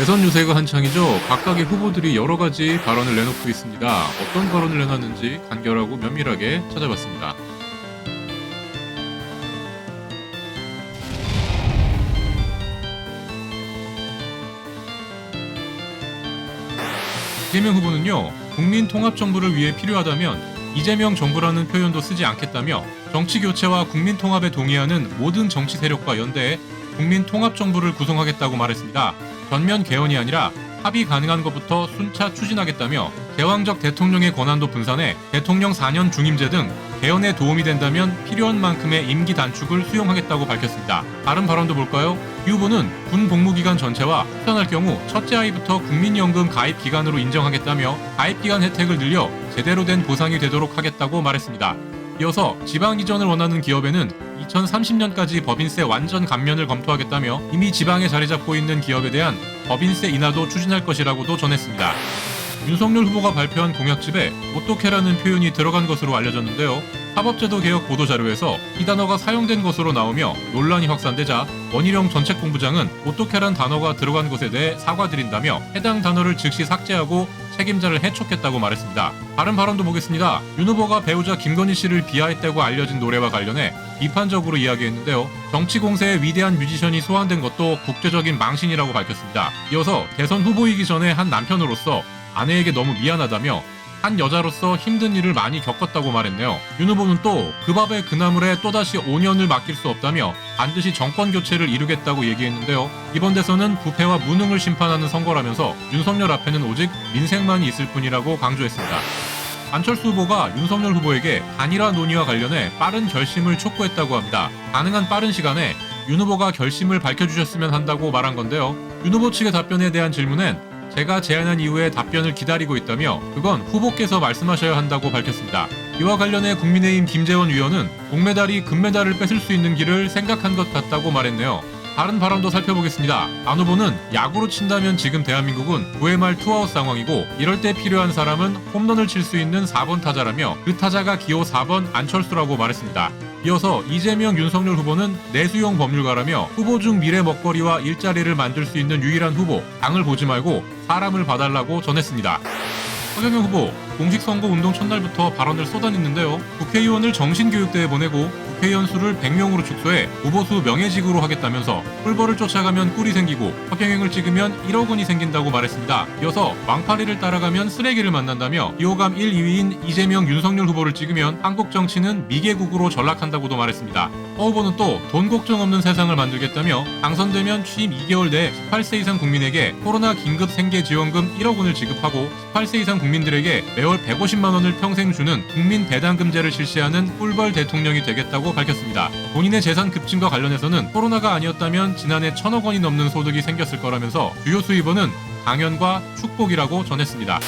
대선 유세가 한창이죠. 각각의 후보들이 여러 가지 발언을 내놓고 있습니다. 어떤 발언을 내놨는지 간결하고 면밀하게 찾아봤습니다. 이재명 후보는요, 국민 통합 정부를 위해 필요하다면 이재명 정부라는 표현도 쓰지 않겠다며 정치 교체와 국민 통합에 동의하는 모든 정치 세력과 연대해 국민 통합 정부를 구성하겠다고 말했습니다. 전면 개헌이 아니라 합의 가능한 것부터 순차 추진하겠다며 제왕적 대통령의 권한도 분산해 대통령 4년 중임제 등 개헌에 도움이 된다면 필요한 만큼의 임기 단축을 수용하겠다고 밝혔습니다. 다른 발언도 볼까요? 이 후보는 군 복무기간 전체와 휴전할 경우 첫째 아이부터 국민연금 가입 기간으로 인정하겠다며 가입 기간 혜택을 늘려 제대로 된 보상이 되도록 하겠다고 말했습니다. 이어서 지방 이전을 원하는 기업에는 2030년까지 법인세 완전 감면을 검토하겠다며 이미 지방에 자리 잡고 있는 기업에 대한 법인세 인하도 추진할 것이라고도 전했습니다. 윤석열 후보가 발표한 공약집에 어떻게라는 표현이 들어간 것으로 알려졌는데요. 사법제도 개혁 보도자료에서 이 단어가 사용된 것으로 나오며 논란이 확산되자 원희룡 정책본부장은 어떻게란 단어가 들어간 것에 대해 사과드린다며 해당 단어를 즉시 삭제하고 책임자를 해촉했다고 말했습니다. 다른 발언도 보겠습니다. 윤 후보가 배우자 김건희 씨를 비하했다고 알려진 노래와 관련해 비판적으로 이야기했는데요. 정치 공세에 위대한 뮤지션이 소환된 것도 국제적인 망신이라고 밝혔습니다. 이어서 대선 후보이기 전에 한 남편으로서 아내에게 너무 미안하다며 한 여자로서 힘든 일을 많이 겪었다고 말했네요. 윤 후보는 또 그 밥에 그 나물에 또다시 5년을 맡길 수 없다며 반드시 정권 교체를 이루겠다고 얘기했는데요. 이번 대선은 부패와 무능을 심판하는 선거라면서 윤석열 앞에는 오직 민생만이 있을 뿐이라고 강조했습니다. 안철수 후보가 윤석열 후보에게 단일화 논의와 관련해 빠른 결심을 촉구했다고 합니다. 가능한 빠른 시간에 윤 후보가 결심을 밝혀주셨으면 한다고 말한 건데요. 윤 후보 측의 답변에 대한 질문엔 제가 제안한 이후에 답변을 기다리고 있다며 그건 후보께서 말씀하셔야 한다고 밝혔습니다. 이와 관련해 국민의힘 김재원 위원은 동메달이 금메달을 뺏을 수 있는 길을 생각한 것 같다고 말했네요. 다른 발언도 살펴보겠습니다. 안 후보는 야구로 친다면 지금 대한민국은 9회 말 투아웃 상황이고 이럴 때 필요한 사람은 홈런을 칠 수 있는 4번 타자라며 그 타자가 기호 4번 안철수라고 말했습니다. 이어서 이재명 윤석열 후보는 내수용 법률가라며 후보 중 미래 먹거리와 일자리를 만들 수 있는 유일한 후보, 당을 보지 말고 사람을 봐달라고 전했습니다. 허경영 후보, 공식 선거 운동 첫날부터 발언을 쏟아냈는데요. 국회의원을 정신교육대에 보내고 국회의원 수를 100명으로 축소해 후보수 명예직으로 하겠다면서 꿀벌을 쫓아가면 꿀이 생기고 허경영을 찍으면 1억 원이 생긴다고 말했습니다. 이어서 왕파리를 따라가면 쓰레기를 만난다며 비호감 1, 2위인 이재명, 윤석열 후보를 찍으면 한국 정치는 미개국으로 전락한다고도 말했습니다. 허 후보는 또 돈 걱정 없는 세상을 만들겠다며 당선되면 취임 2개월 내에 18세 이상 국민에게 코로나 긴급 생계지원금 1억 원을 지급하고 18세 이상 국민들에게 매월 150만 원을 평생 주는 국민 배당금제를 실시하는 꿀벌 대통령이 되겠다고 밝혔습니다. 본인의 재산 급증과 관련해서는 코로나가 아니었다면 지난해 1,000억 원이 넘는 소득이 생겼을 거라면서 주요 수입원은 강연과 축복이라고 전했습니다.